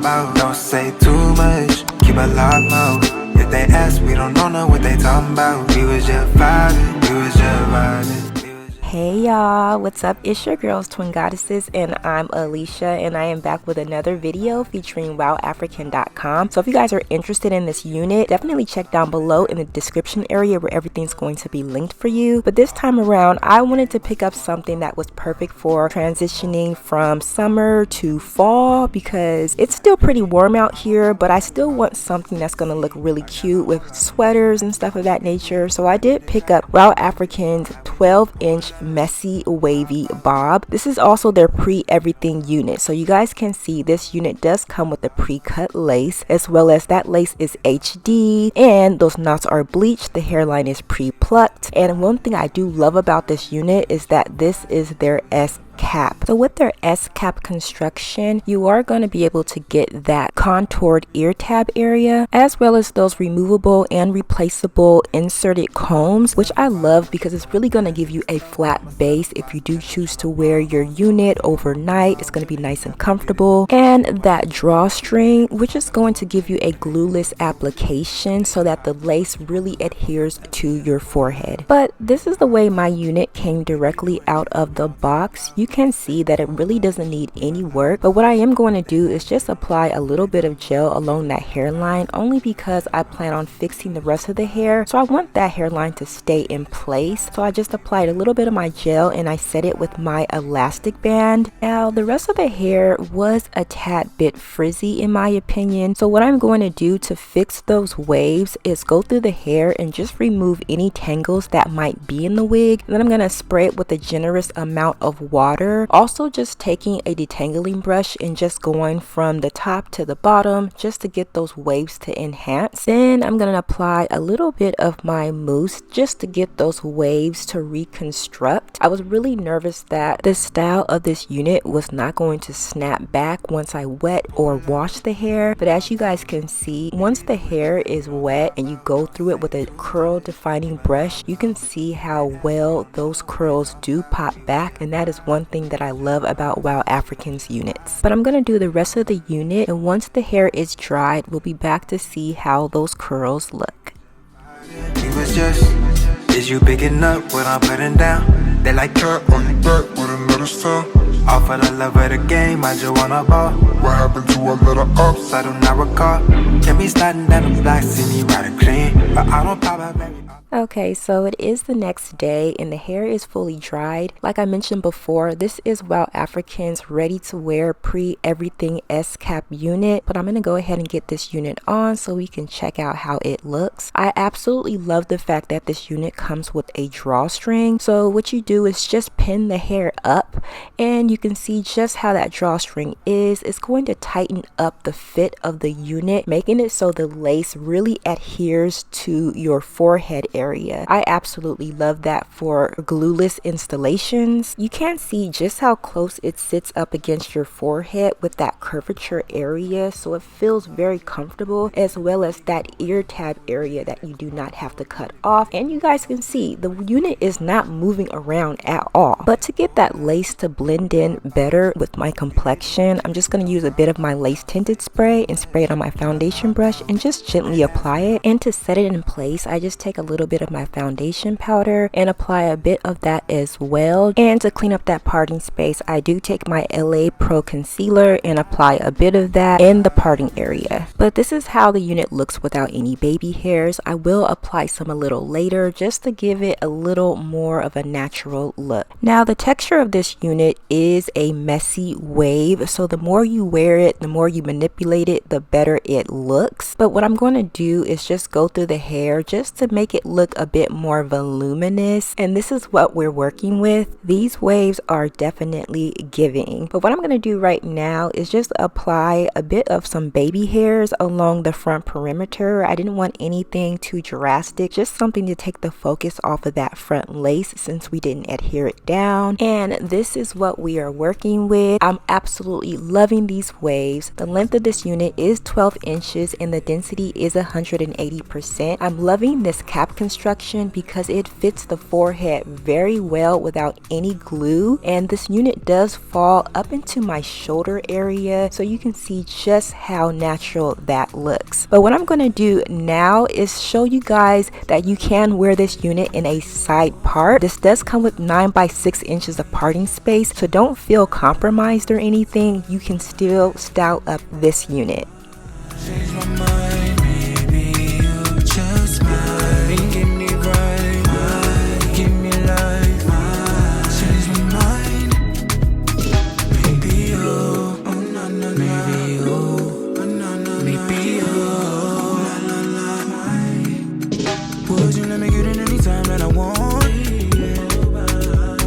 about. Don't say too much, keep a lock mouth. If they ask, we don't know what they talking about. We was just vibing, we was just vibing. Hey y'all, what's up? It's your girls Twin Goddesses, and I'm Alicia, and I am back with another video featuring WowAfrican.com. So if you guys are interested in this unit, definitely check down below in the description area where everything's going to be linked for you. But this time around, I wanted to pick up something that was perfect for transitioning from summer to fall, because it's still pretty warm out here, but I still want something that's going to look really cute with sweaters and stuff of that nature. So I did pick up WowAfrican's 12-inch messy wavy bob. This is also their pre-everything unit, so you guys can see this unit does come with a pre-cut lace, as well as that lace is HD and those knots are bleached. The hairline is pre-plucked, and one thing I do love about this unit is that this is their S cap. So with their S cap construction, you are going to be able to get that contoured ear tab area, as well as those removable and replaceable inserted combs, which I love because it's really going to give you a flat base if you do choose to wear your unit overnight. It's going to be nice and comfortable. And that drawstring, which is going to give you a glueless application so that the lace really adheres to your forehead. But this is the way my unit came directly out of the box. You can see that it really doesn't need any work, but what I am going to do is just apply a little bit of gel along that hairline, only because I plan on fixing the rest of the hair, so I want that hairline to stay in place. So I just applied a little bit of my gel and I set it with my elastic band. Now the rest of the hair was a tad bit frizzy in my opinion, so what I'm going to do to fix those waves is go through the hair and just remove any tangles that might be in the wig. And then I'm going to spray it with a generous amount of water. Also just taking a detangling brush and just going from the top to the bottom just to get those waves to enhance. Then I'm going to apply a little bit of my mousse just to get those waves to reconstruct. I was really nervous that the style of this unit was not going to snap back once I wet or wash the hair, but as you guys can see, once the hair is wet and you go through it with a curl defining brush, you can see how well those curls do pop back, and that is one thing that I love about WowAfrican's units. But I'm going to do the rest of the unit, and once the hair is dried, we'll be back to see how those curls look. Is you picking up what I'm putting down? They like cut on your back with another style. All for the love of the game, I just wanna ball. What happened to a little ups? I do not recall. Can be sliding down the block, see me riding clean, but I don't pop out, baby. Okay, so it is the next day and the hair is fully dried. Like I mentioned before, this is WowAfrican's ready to wear pre-everything S cap unit, but I'm going to go ahead and get this unit on so we can check out how it looks. I absolutely love the fact that this unit comes with a drawstring. So what you do is just pin the hair up, and you can see just how that drawstring is. It's going to tighten up the fit of the unit, making it so the lace really adheres to your forehead area. I absolutely love that for glueless installations. You can see just how close it sits up against your forehead with that curvature area, so it feels very comfortable, as well as that ear tab area that you do not have to cut off. And you guys can see the unit is not moving around at all. But to get that lace to blend in better with my complexion, I'm just going to use a bit of my lace tinted spray and spray it on my foundation brush and just gently apply it. And to set it in place, I just take a little bit of my foundation powder and apply a bit of that as well. And to clean up that parting space, I do take my LA Pro concealer and apply a bit of that in the parting area. But this is how the unit looks without any baby hairs. I will apply some a little later just to give it a little more of a natural look. Now the texture of this unit is a messy wave, so the more you wear it, the more you manipulate it, the better it looks. But what I'm going to do is just go through the hair just to make it look a bit more voluminous, and this is what we're working with. These waves are definitely giving. But what I'm going to do right now is just apply a bit of some baby hairs along the front perimeter. I didn't want anything too drastic, just something to take the focus off of that front lace since we didn't adhere it down. And this is what we are working with. I'm absolutely loving these waves. The length of this unit is 12 inches and the density is 180%. I'm loving this cap construction because it fits the forehead very well without any glue, and this unit does fall up into my shoulder area, so you can see just how natural that looks. But what I'm going to do now is show you guys that you can wear this unit in a side part. This does come with 9 by 6 inches of parting space, so don't feel compromised or anything. You can still style up this unit. Change my mind, maybe you just might give me right, give me life. Change my mind, maybe you, oh no no no, maybe you, oh no no, maybe you, would you let me get in anytime that I want?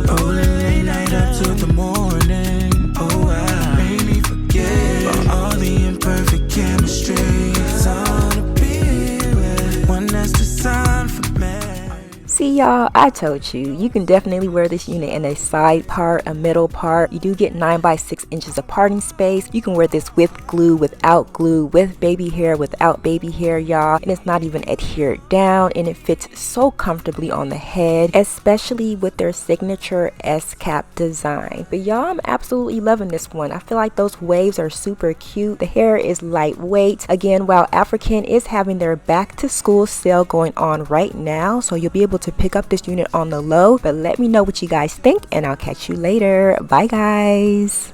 Oh, late night up till the morning. Oh, I made me forget about all the imperfect chemistry. It's all to be with one that's designed for me. See y'all, I told you, you can definitely wear this unit in a side part, a middle part. You do get 9 by 6 inches of parting space. You can wear this with glue, without glue, with baby hair, without baby hair, y'all. And it's not even adhered down, and it fits so comfortably on the head, especially with their signature S-cap design. But y'all, I'm absolutely loving this one. I feel like those waves are super cute. The hair is lightweight. Again, WowAfrican is having their back to school sale going on right now, so you'll be able to pick up this unit on the low. But let me know what you guys think, and I'll catch you later. Bye guys.